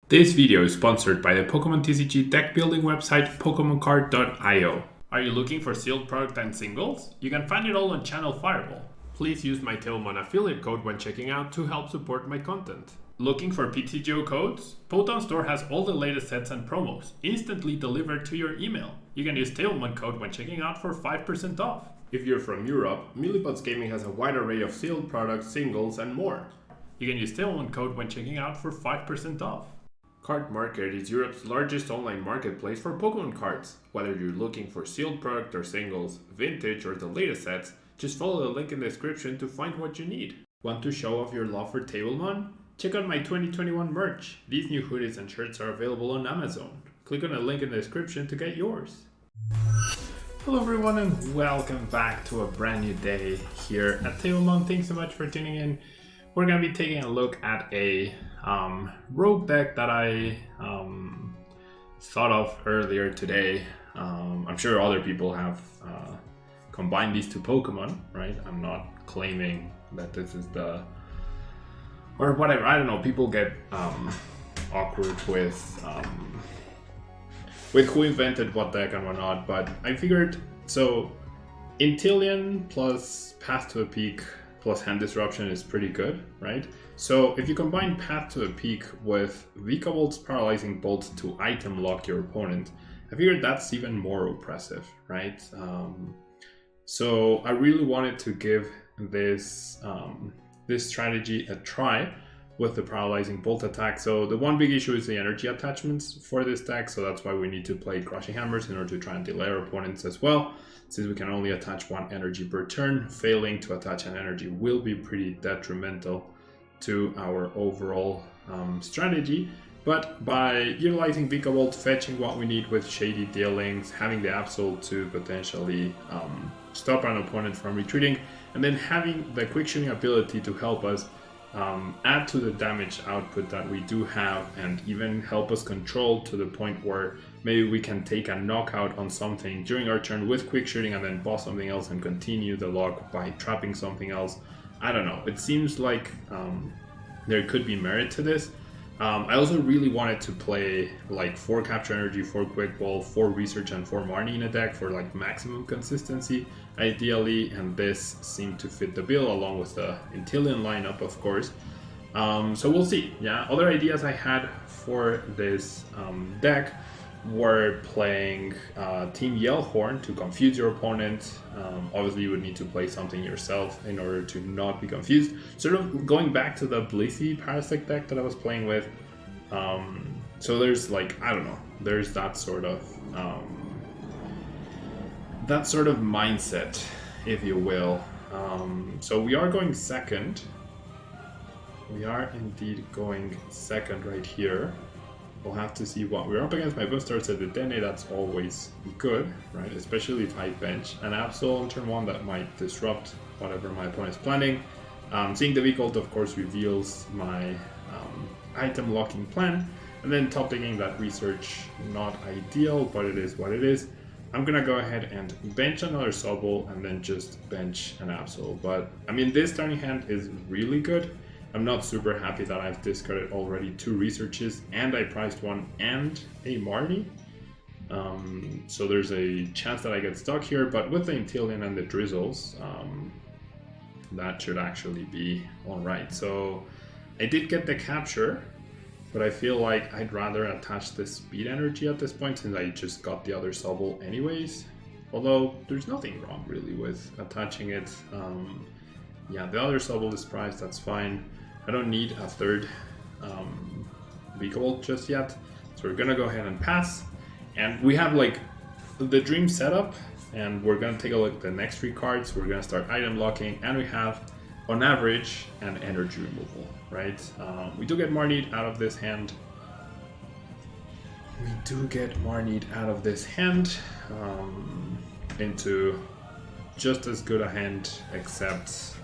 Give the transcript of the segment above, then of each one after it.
This video is sponsored by the Pokemon TCG deck building website PokemonCard.io. Are you looking for sealed product and singles? You can find it all on Channel Fireball. Please use my Inteleon affiliate code when checking out to help support my content. Looking for PTGO codes? Poton Store has all the latest sets and promos, instantly delivered to your email. You can use Inteleon code when checking out for 5% off. If you're from Europe, Millipots Gaming has a wide array of sealed products, singles, and more. You can use Inteleon code when checking out for 5% off. Card Market is Europe's largest online marketplace for Pokemon cards. Whether you're looking for sealed product or singles, vintage or the latest sets, just follow the link in the description to find what you need. Want to show off your love for Tablemon? Check out my 2021 merch. These new hoodies and shirts are available on Amazon. Click on the link in the description to get yours. Hello everyone and welcome back to a brand new day here at Tablemon. Thanks so much for tuning in. We're going to be taking a look at a rogue deck that I thought of earlier today. I'm sure other people have combined these two Pokemon, right? I'm not claiming that this is the... or whatever, I don't know, people get awkward with who invented what deck and whatnot, but I figured, so Inteleon plus Path to a Peak plus Hand Disruption is pretty good, right? So if you combine Path to a Peak with Vikavolt Paralyzing Bolt to item lock your opponent, I figured that's even more oppressive, right? So I really wanted to give this this strategy a try with the Paralyzing Bolt attack. So the one big issue is the energy attachments for this deck, so that's why we need to play Crushing Hammers in order to try and delay our opponents as well, since we can only attach one energy per turn. Failing to attach an energy will be pretty detrimental to our overall strategy. But by utilizing Vikavolt, fetching what we need with Shady Dealings, having the Absol to potentially stop an opponent from retreating, and then having the quick shooting ability to help us add to the damage output that we do have, and even help us control to the point where maybe we can take a knockout on something during our turn with quick shooting and then boss something else and continue the lock by trapping something else. I don't know, it seems like there could be merit to this. I also really wanted to play like 4 Capture Energy, 4 Quick Ball, 4 Research, and 4 Marnie in a deck for like maximum consistency, ideally, and this seemed to fit the bill along with the Inteleon lineup, of course. So we'll see. Yeah, other ideas I had for this deck were playing Team Yellhorn to confuse your opponent. Obviously you would need to play something yourself in order to not be confused. Sort of going back to the Blissey Parasect deck that I was playing with. So there's like, I don't know, there's that sort of mindset, if you will. So we are going second. We are indeed going second right here. We'll have to see what we're up against. My buff starts at the Dene, that's always good, right? Especially if I bench an Absol on turn 1, that might disrupt whatever my opponent is planning. Seeing the Vikavolt, of course, reveals my item locking plan. And then top decking that Research, not ideal, but it is what it is. I'm gonna go ahead and bench another Sobble and then just bench an Absol. But I mean, this turning hand is really good. I'm not super happy that I've discarded already 2 Researches and I priced 1 and a Marnie. So there's a chance that I get stuck here, but with the Inteleon and the Drizzles, that should actually be alright. So I did get the capture, but I feel like I'd rather attach the speed energy at this point since I just got the other Sobble anyways. Although there's nothing wrong really with attaching it. Yeah, the other Sobble is priced, that's fine. I don't need a third Vikavolt just yet, so we're gonna go ahead and pass. And we have like the dream setup, and we're gonna take a look at the next 3 cards. We're gonna start item locking, and we have, on average, an energy removal, right? We do get Marnie out of this hand. Into just as good a hand, except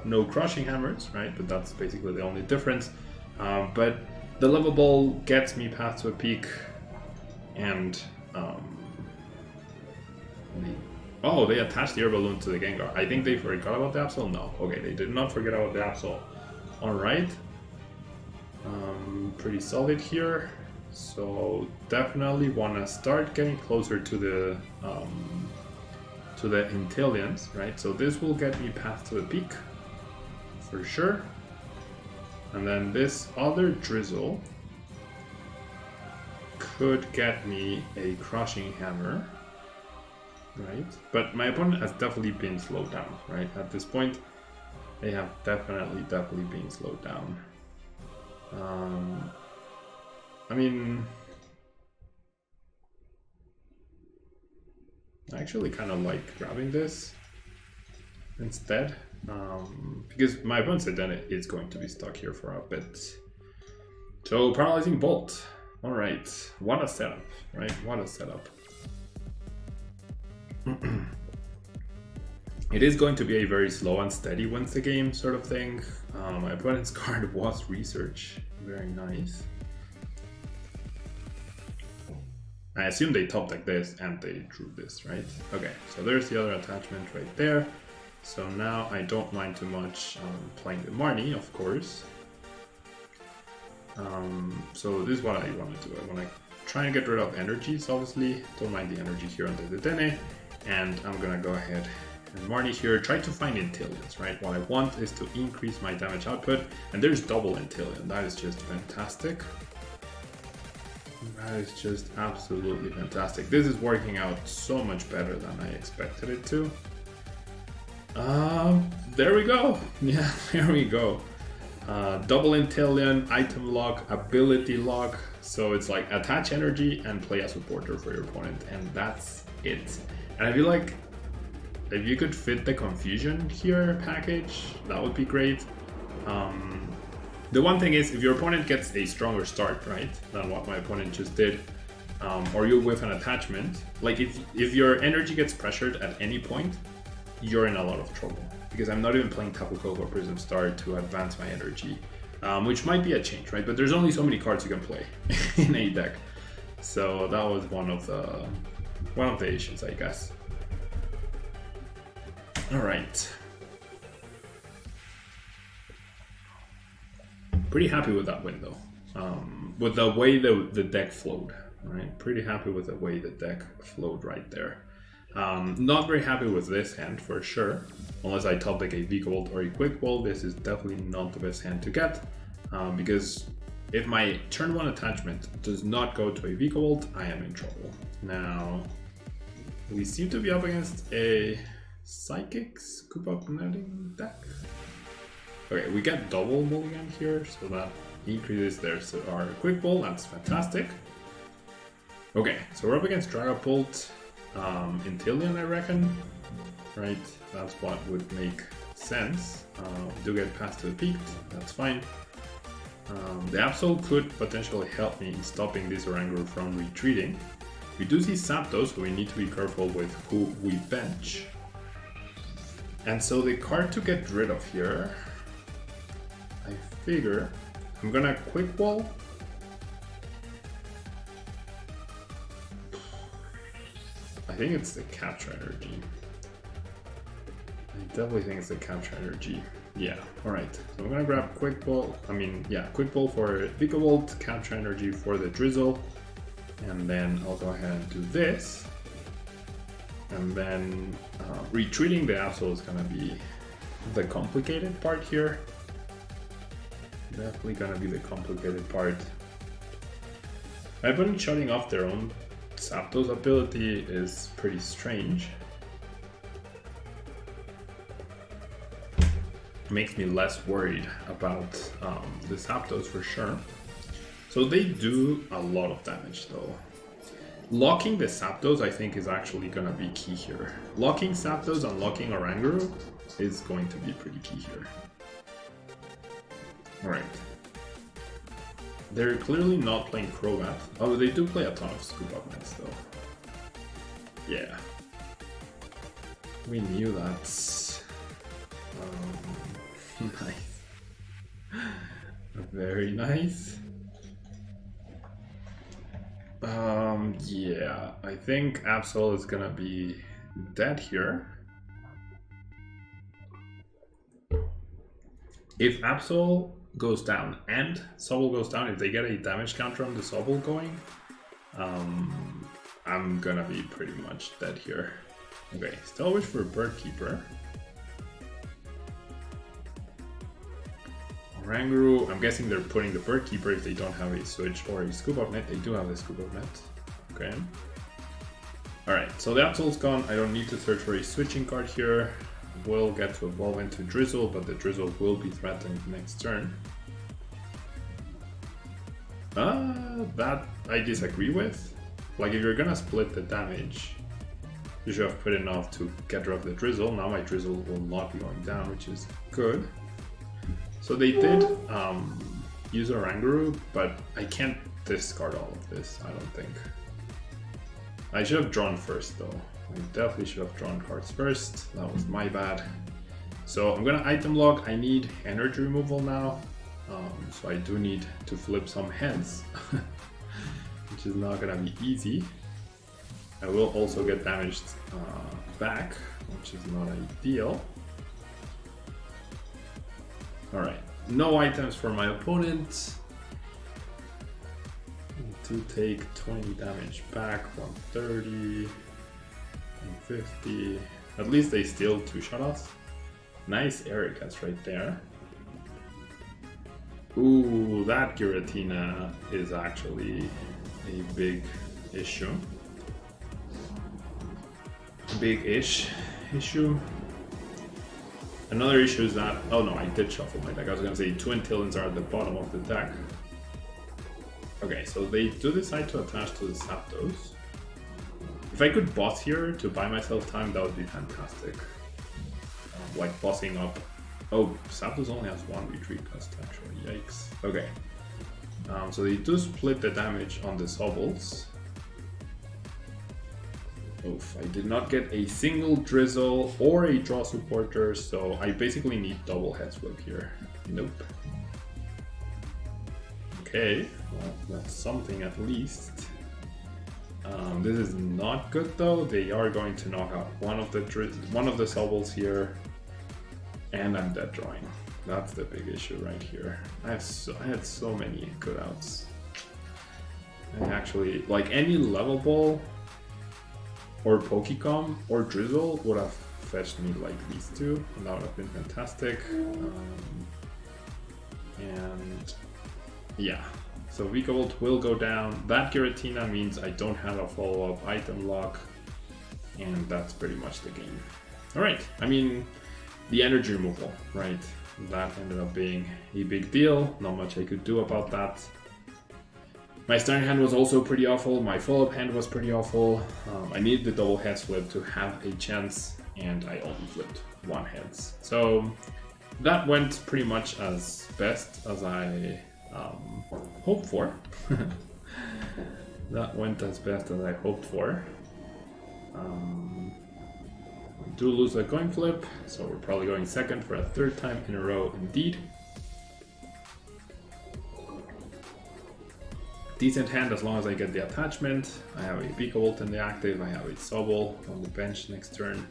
no Crushing Hammers, right? But that's basically the only difference. But the Level Ball gets me Path to a Peak, and they attached the Air Balloon to the Gengar. I think they forgot about the Absol. No, okay, they did not forget about the Absol. All right. Pretty solid here. So definitely want to start getting closer to the Inteleons, right? So this will get me Path to the Peak for sure. And then this other Drizzle could get me a Crushing Hammer, right? But my opponent has definitely been slowed down, right? At this point, they have definitely been slowed down. I mean, I actually kind of like grabbing this instead, because my opponent said that it's going to be stuck here for a bit. So Paralyzing Bolt. All right, what a setup, right? What a setup. It is going to be a very slow and steady wins the game sort of thing. My opponent's card was Research. Very nice. I assume they top deck this and they drew this, right? Okay, so there's the other attachment right there. So now I don't mind too much playing the Marnie, of course. So this is what I want to do. I want to try and get rid of energies, obviously. Don't mind the energy here on the Dedenne. And I'm going to go ahead and Marnie here. Try to find Inteleons, right? What I want is to increase my damage output. And there's double Inteleon. That is just fantastic. That is just absolutely fantastic. This is working out so much better than I expected it to. There we go. Yeah, there we go. Double Inteleon, item lock, ability lock. So it's like attach energy and play a supporter for your opponent, and that's it. And I feel like if you could fit the Confusion here package, that would be great. The one thing is, if your opponent gets a stronger start, right, than what my opponent just did, or you with an attachment, like if your energy gets pressured at any point, you're in a lot of trouble. Because I'm not even playing Tapu Koko or Prism Star to advance my energy, which might be a change, right? But there's only so many cards you can play in a deck, so that was one of the issues, I guess. All right. Pretty happy with that win though, with the way the deck flowed, right? Pretty happy with the way the deck flowed right there. Not very happy with this hand for sure, unless I top deck a Vikavolt or a Quick Ball. This is definitely not the best hand to get, because if my turn 1 attachment does not go to a Vikavolt, I am in trouble. Now, we seem to be up against a Psychic Scoop Up Netting deck. Okay, we get double mulligan here, so that increases our Quick Ball. That's fantastic. Okay, so we're up against Dragapult, Inteleon, I reckon. Right, that's what would make sense. We do get Path to the Peak, that's fine. The Absol could potentially help me in stopping this Oranguru from retreating. We do see Zapdos, so we need to be careful with who we bench. And so the card to get rid of here, I figure I'm gonna Quick Ball. I think it's the Capture Energy. I definitely think it's the Capture Energy. Yeah, alright. So I'm gonna grab Quick Ball. Quick Ball for Vikavolt, Capture Energy for the Drizzle. And then I'll go ahead and do this. And then retreating the Absol is gonna be the complicated part here. Definitely gonna be the complicated part. I've been shutting off their own Zapdos ability is pretty strange. Makes me less worried about the Zapdos for sure. So they do a lot of damage though. Locking the Zapdos I think is actually gonna be key here. Locking Zapdos and locking Oranguru is going to be pretty key here. Alright. They're clearly not playing Crobat. Oh, they do play a ton of Scoop Up Nets though. Yeah. We knew that. Nice. Very nice. Yeah, I think Absol is gonna be dead here. If Absol goes down and Sobble goes down, if they get a damage counter on the Sobble going, I'm gonna be pretty much dead here. Okay, still wish for Bird Keeper. Oranguru, I'm guessing they're putting the Bird Keeper if they don't have a Switch or a Scoop Up Net. They do have a Scoop Up Net. Okay. Alright, so the Absol's gone. I don't need to search for a switching card here. We'll get to evolve into Drizzle, but the Drizzle will be threatened next turn. That I disagree with. Like, if you're gonna split the damage, you should have put enough to get rid of the Drizzle. Now my Drizzle will not be going down, which is good. So they did use Oranguru, but I can't discard all of this, I don't think. I should have drawn first though. I definitely should have drawn cards first. That was my bad. So I'm gonna item lock. I need energy removal now. So I do need to flip some heads, which is not gonna be easy. I will also get damaged back, which is not ideal. Alright, no items for my opponent. To take 20 damage back, 130, 150. At least they still two-shot us. Nice Ericas right there. Ooh, that Giratina is actually a big issue. Big-ish issue. Another issue is that, oh no, I did shuffle my deck. I was gonna say 2 Inteleons are at the bottom of the deck. Okay, so they do decide to attach to the Zapdos. If I could boss here to buy myself time, that would be fantastic. Like bossing up. Oh, Zapdos only has 1 retreat cost actually, yikes. Okay, so they do split the damage on the Sobbles. Oof, I did not get a single Drizzle or a draw supporter, so I basically need double head flip here. Nope. Okay, well, that's something at least. This is not good though. They are going to knock out one of the Sobbles here, and I'm dead drawing. That's the big issue right here. I had so many good outs. I actually, like, any level ball or Pokecom or Drizzle would have fetched me like these two, and that would have been fantastic. And yeah, so Vikavolt will go down. That Giratina means I don't have a follow-up item lock, and that's pretty much the game. Alright, I mean, the energy removal, right? That ended up being a big deal. Not much I could do about that. My starting hand was also pretty awful. My follow-up hand was pretty awful. I needed the double heads flip to have a chance, and I only flipped 1 heads. So that went pretty much as best as I hoped for. That went as best as I hoped for. We do lose a coin flip, so we're probably going second for a 3rd time in a row indeed. Decent hand as long as I get the attachment. I have a Vikavolt in the active, I have a Sobble on the bench next turn.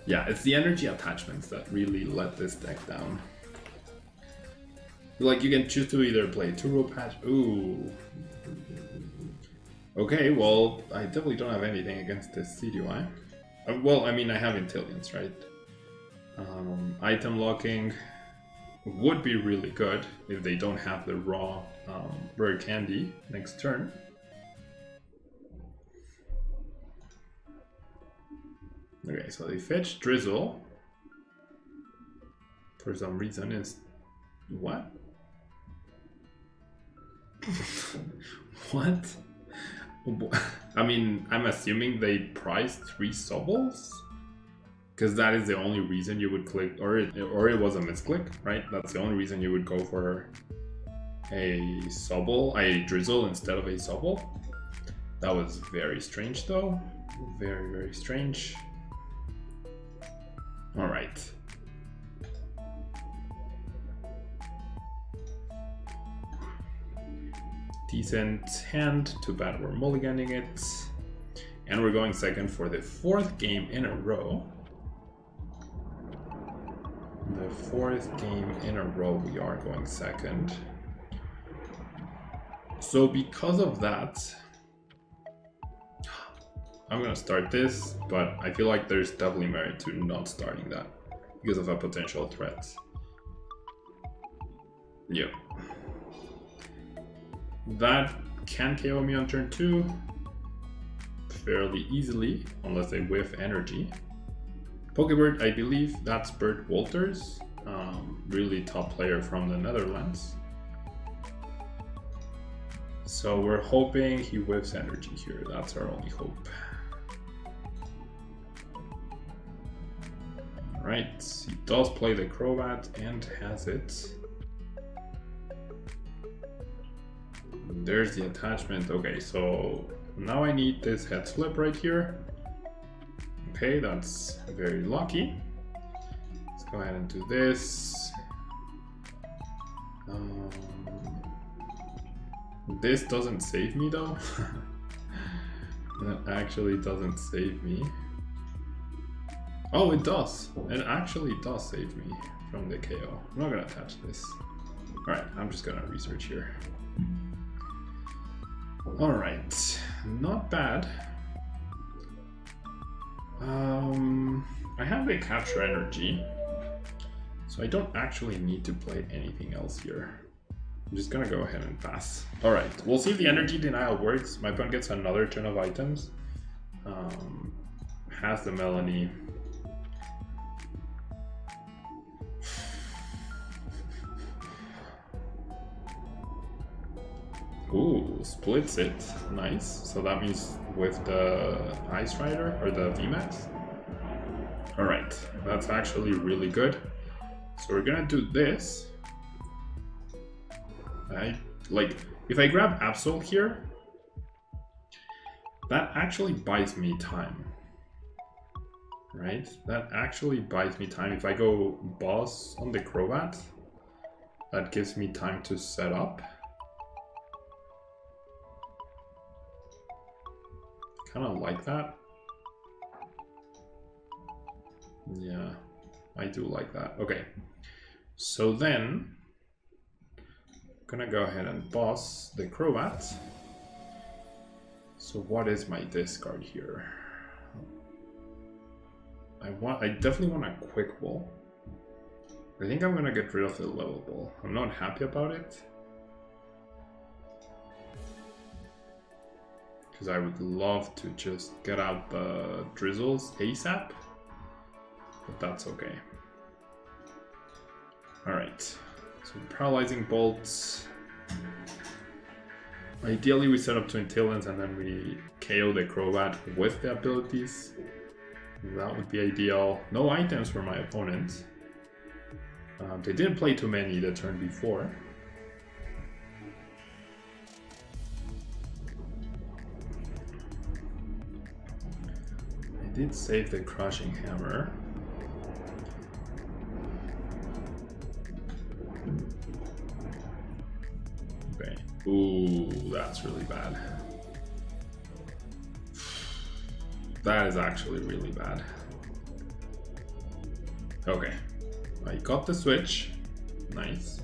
Yeah, it's the energy attachments that really let this deck down. Like, you can choose to either play Turbo Patch. Ooh. Okay, well, I definitely don't have anything against this CDY. Well, I mean, I have Inteleons, right? Item locking would be really good if they don't have the raw rare candy next turn. Okay, so they fetch Drizzle. For some reason is... What? What? I mean, I'm assuming they priced 3 Sobbles? Because that is the only reason you would click, or it was a misclick, right? That's the only reason you would go for a Sobble, a Drizzle instead of a Sobble. That was very strange though. Very, very strange. Alright. Decent hand, too bad we're mulliganing it. And we're going second for the 4th game in a row. The fourth game in a row we are going second. So because of that, I'm gonna start this, but I feel like there's definitely merit to not starting that because of a potential threat. Yep. That can KO me on turn 2 fairly easily, unless they whiff energy. Pokebird, I believe that's Bert Walters, really top player from the Netherlands. So we're hoping he whiffs energy here, that's our only hope. Alright, he does play the Crobat and has it. There's the attachment. Okay, so now I need this head flip right here. Okay, that's very lucky. Let's go ahead and do this. This doesn't save me though. That actually doesn't save me. Oh, it does. It actually does save me from the KO. I'm not gonna attach this. Alright, I'm just gonna research here. Alright, not bad. I have a capture energy, so I don't actually need to play anything else here. I'm just gonna go ahead and pass. Alright, we'll see if the energy denial works. My opponent gets another turn of items. Has the Melanie. Ooh, splits it. Nice. So that means with the Ice Rider or the VMAX. Alright, that's actually really good. So we're gonna do this. If I grab Absol here, that actually buys me time. Right? That actually buys me time. If I go boss on the Crobat, that gives me time to set up. Kind of like that. Yeah, I do like that. Okay, so then I'm gonna go ahead and boss the Crobat. So what is my discard here? I definitely want a quick ball. I think I'm gonna get rid of the level ball. I'm not happy about it, because I would love to just get out the Drizzles ASAP, but that's okay. Alright, so Paralyzing Bolts. Ideally we set up to Inteleons and then we KO the Crobat with the abilities. That would be ideal. No items for my opponent. They didn't play too many the turn before. I did save the Crushing Hammer. Okay. Ooh, that's really bad. That is actually really bad. Okay. I got the switch. Nice.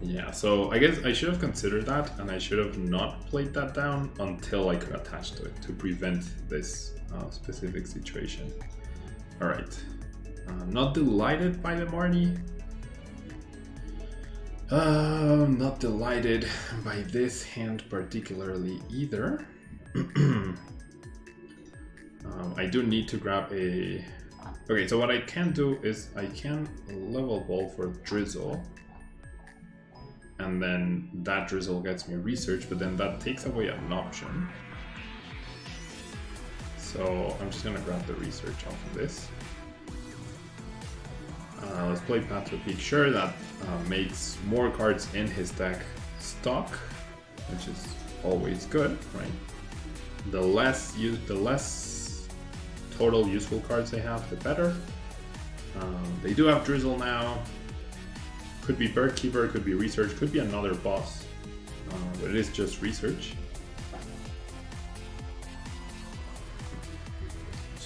Yeah, so I guess I should have considered that, and I should have not played that down until I could attach to it to prevent this specific situation. Alright. Not delighted by the Marnie. Not delighted by this hand particularly either. I do need to grab a... Okay, so what I can do is I can level ball for Drizzle, and then that Drizzle gets me research, but then that takes away an option. So I'm just gonna grab the research off of this. Let's play Path to a Peak. Sure, that makes more cards in his deck stock, which is always good, right? The less total useful cards they have, the better. They do have Drizzle now. Could be Bird Keeper, could be Research, could be another boss, but it is just Research.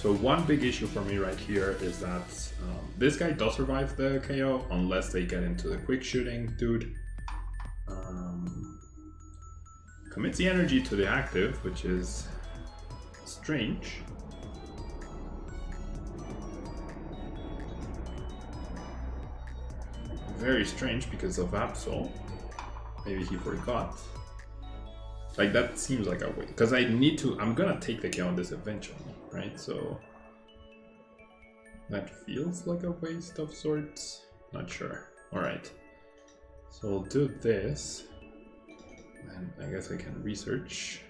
So one big issue for me right here is that this guy does survive the KO unless they get into the quick shooting dude. Commits the energy to the active, which is strange. Very strange because of Absol. Maybe he forgot. Like that seems like a way, because I'm gonna take the KO on this eventually, right? So that feels like a waste of sorts. Not sure. Alright. So we'll do this. And I guess I can research.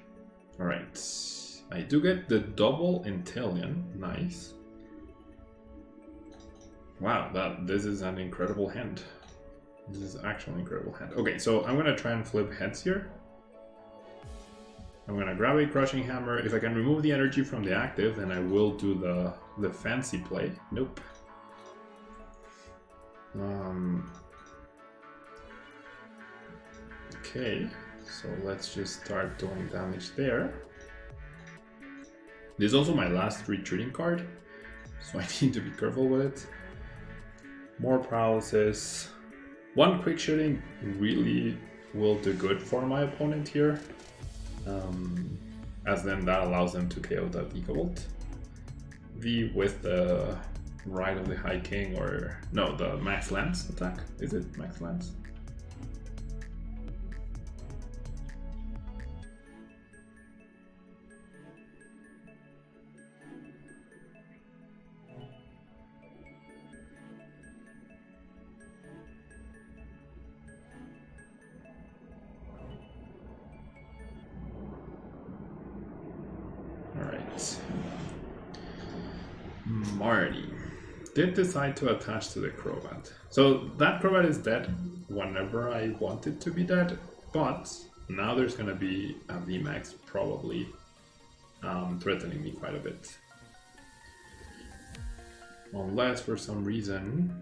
Alright. I do get the double Inteleon. Nice. Wow, this is an incredible hand. This is actually an incredible hand. Okay, so I'm gonna try and flip heads here. I'm gonna grab a Crushing Hammer. If I can remove the energy from the active, then I will do the fancy play. Nope. Okay, so let's just start doing damage there. This is also my last retreating card, so I need to be careful with it. More paralysis. One quick shooting really will do good for my opponent here, as then that allows them to KO the Vikavolt V with the Ride of the High King, or no, the Max Lance attack. Is it Max Lance? Marty did decide to attach to the Crobat. So that Crobat is dead whenever I want it to be dead, but now there's going to be a VMAX probably threatening me quite a bit. Unless for some reason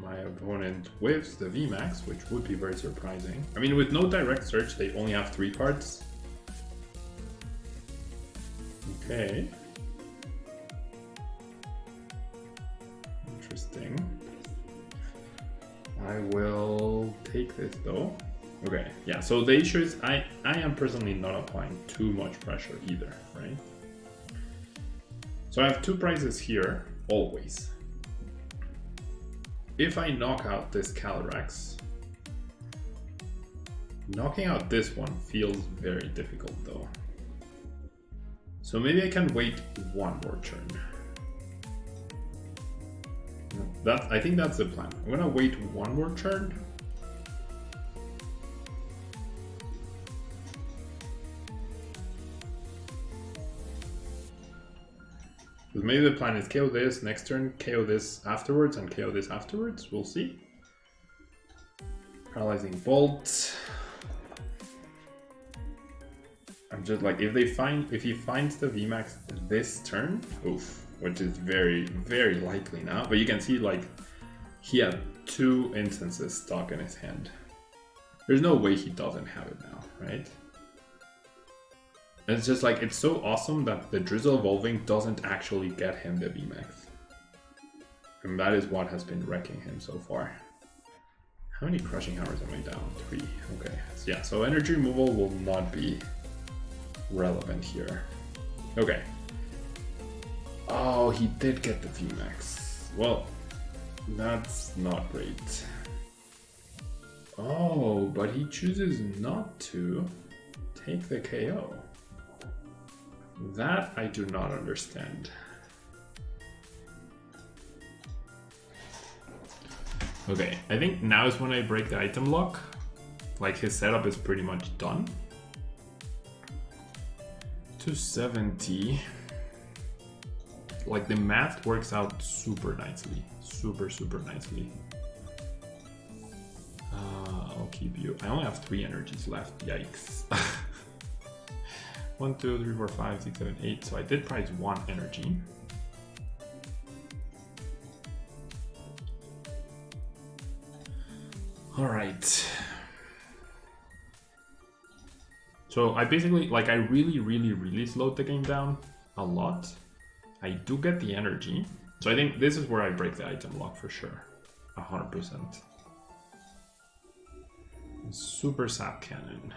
my opponent whiffs the VMAX, which would be very surprising. I mean, with no direct search, they only have 3 cards. Okay. Interesting. I will take this though. Okay, yeah, so the issue is I am personally not applying too much pressure either, right? So I have 2 prizes here, always. If I knock out this Calyrex, knocking out this one feels very difficult though. So maybe I can wait 1 more turn. I think that's the plan. I'm gonna wait 1 more turn. Because maybe the plan is KO this next turn, KO this afterwards, and KO this afterwards. We'll see. Paralyzing Bolt. I'm just like, if he finds the VMAX this turn, oof, which is very, very likely now. But you can see like he had 2 instances stuck in his hand. There's no way he doesn't have it now, right? And it's just like, it's so awesome that the Drizzle Evolving doesn't actually get him the VMAX. And that is what has been wrecking him so far. How many Crushing Hammers am I down? 3. Okay, yeah, so energy removal will not be relevant here. Okay. Oh, he did get the VMAX. Well, that's not great. Oh, but he chooses not to take the KO. That I do not understand. Okay, I think now is when I break the item lock. Like, his setup is pretty much done. 270. Like, the math works out super nicely. Super, super nicely. I'll keep you. I only have 3 energies left. Yikes. 1, 2, 3, 4, 5, 6, 7, 8. So I did prize 1 energy. All right. So I basically, like, I really slowed the game down a lot. I do get the energy. So I think this is where I break the item lock for sure. 100%. Super Sap Cannon.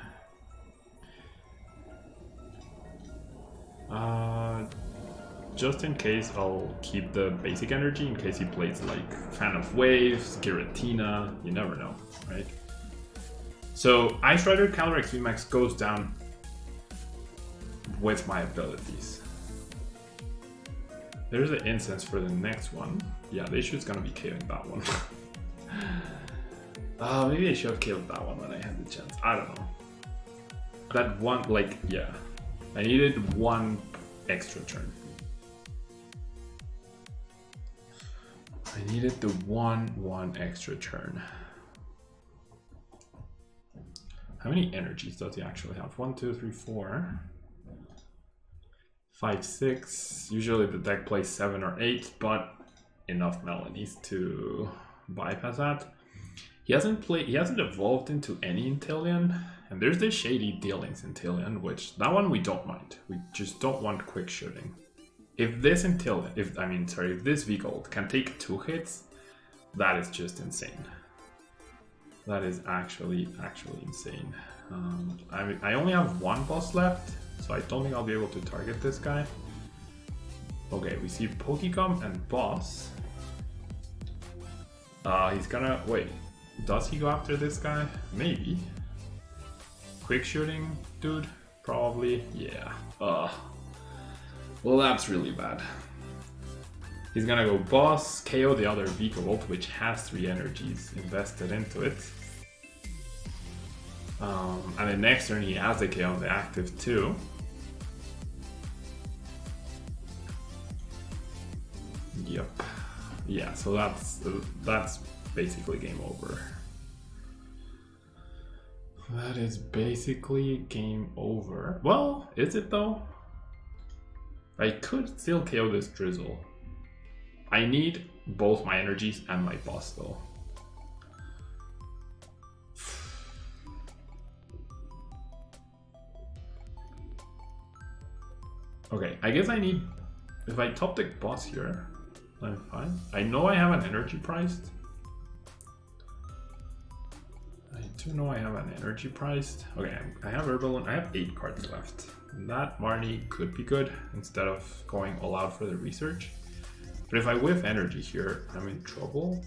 Just in case, I'll keep the basic energy in case he plays like Fan of Waves, Giratina, you never know, right? So Ice Rider counter XP max goes down with my abilities. There's the incense for the next one. Yeah, the issue is gonna be KOing that one. Maybe I should have killed that one when I had the chance. I don't know. That one, like, yeah. I needed one extra turn. I needed the one extra turn. How many energies does he actually have? 1, 2, 3, 4, 5, 6. Usually the deck plays 7 or 8, but enough Melanies to bypass that. He hasn't evolved into any Inteleon, and there's the Shady Dealings Inteleon, which that one we don't mind. We just don't want quick shooting. If this Inteleon, if this Vikavolt can take 2 hits, that is just insane. That is actually insane. I only have 1 boss left, so I don't think I'll be able to target this guy. Okay, we see Pokecom and boss. He's gonna wait. Does he go after this guy? Maybe. Quick shooting, dude? Probably. Yeah. Well, that's really bad. He's gonna go boss, KO the other Vikavolt, which has 3 energies invested into it. And then next turn he has the KO on the active too. Yep. Yeah, so that's basically game over. That is basically game over. Well, is it though? I could still KO this Drizzle. I need both my energies and my boss though. Okay, I guess I need... If I top deck boss here, I'm fine. I know I have an energy priced. I do know I have an energy priced. Okay, I have Herballoon. I have 8 cards left. That Marnie could be good instead of going all out for the research. But if I whiff energy here, I'm in trouble,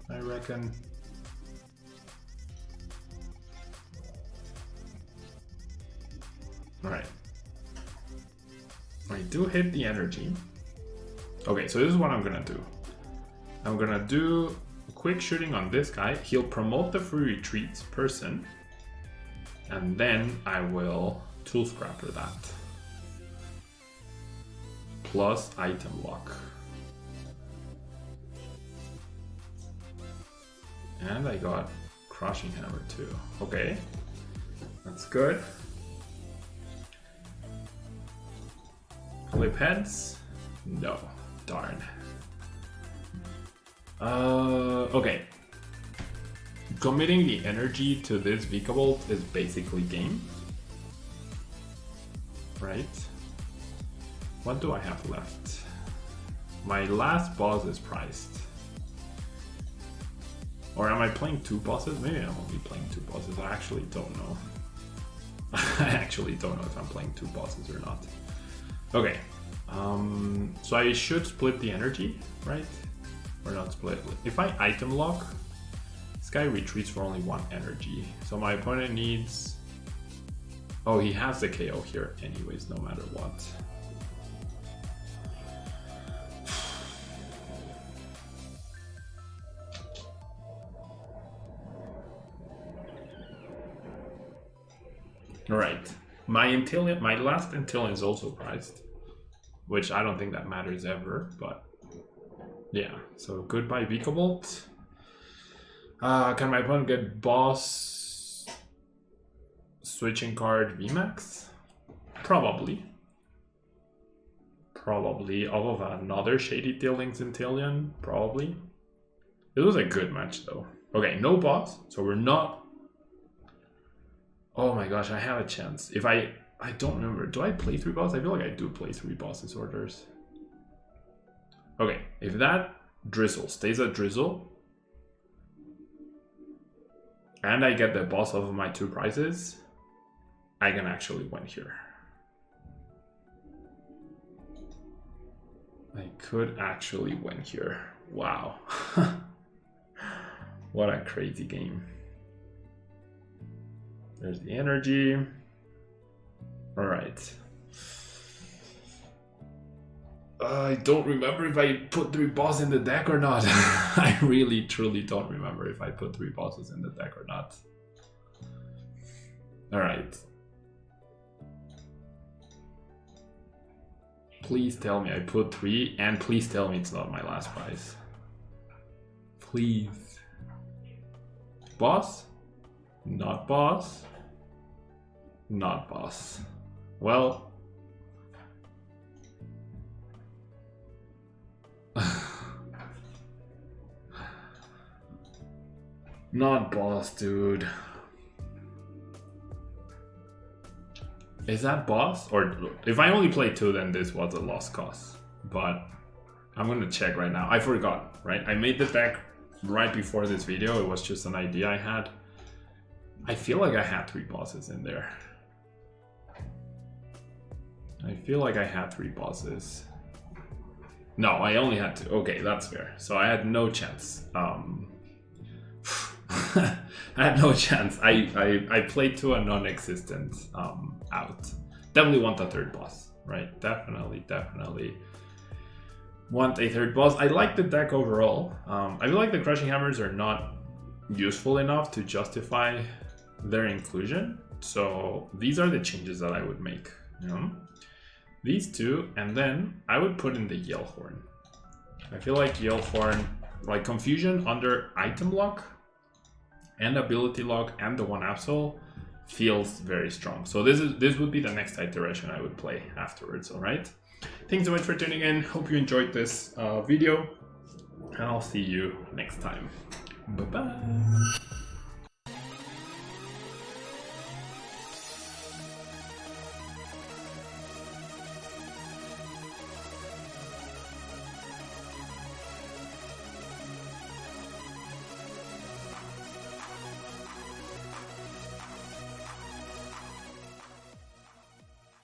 I reckon. Alright. I do hit the energy. Okay, so this is what I'm gonna do. I'm gonna do quick shooting on this guy. He'll promote the free retreats person. And then I will Tool Scrapper that. Plus item lock. And I got Crushing Hammer too. Okay, that's good. Flip heads? No, darn. Okay. Committing the energy to this Vikavolt is basically game. Right? What do I have left? My last boss is priced. Or am I playing 2 bosses? Maybe I'm only playing 2 bosses. I actually don't know. I actually don't know if I'm playing 2 bosses or not. Okay. So I should split the energy, right? Or not split. If I item lock, this guy retreats for only 1 energy. So my opponent needs... Oh, he has the KO here anyways, no matter what. Alright. My last Inteleon is also priced. Which I don't think that matters ever, but... Yeah, so goodbye Vikavolt. Can my opponent get boss switching card VMAX? Probably. Probably. Off of another Shady Dealings Inteleon? Probably. It was a good match though. Okay, no boss, so we're not... Oh, Oh my gosh, I have a chance. If I don't remember. Do I play 3 bosses? I feel like I do play 3 bosses orders. Okay, if that Drizzle stays at Drizzle, and I get the boss off of my 2 prizes, I can actually win here. I could actually win here. Wow. What a crazy game. There's the energy. All right. I don't remember if I put 3 bosses in the deck or not. I really, truly don't remember if I put 3 bosses in the deck or not. All right. Please tell me I put 3, and please tell me it's not my last prize. Please. Boss? Not boss. Not boss. Well. Not boss, dude. Is that boss? Or if I only played 2, then this was a lost cause. But I'm gonna check right now. I forgot, right? I made the deck right before this video. It was just an idea I had. I feel like I had 3 bosses in there. I feel like I had 3 bosses. No, I only had 2. Okay, that's fair. So I had no chance. I had no chance. I played to a non-existent out. Definitely want a 3rd boss, right? Definitely want a 3rd boss. I like the deck overall. I feel like the Crushing Hammers are not useful enough to justify their inclusion. So these are the changes that I would make, you know? These 2, and then I would put in the Yellhorn. I feel like Yellhorn, like Confusion under item lock and ability lock and the 1 Absol feels very strong. So this would be the next iteration I would play afterwards, all right? Thanks so much for tuning in. Hope you enjoyed this video, and I'll see you next time. Bye-bye.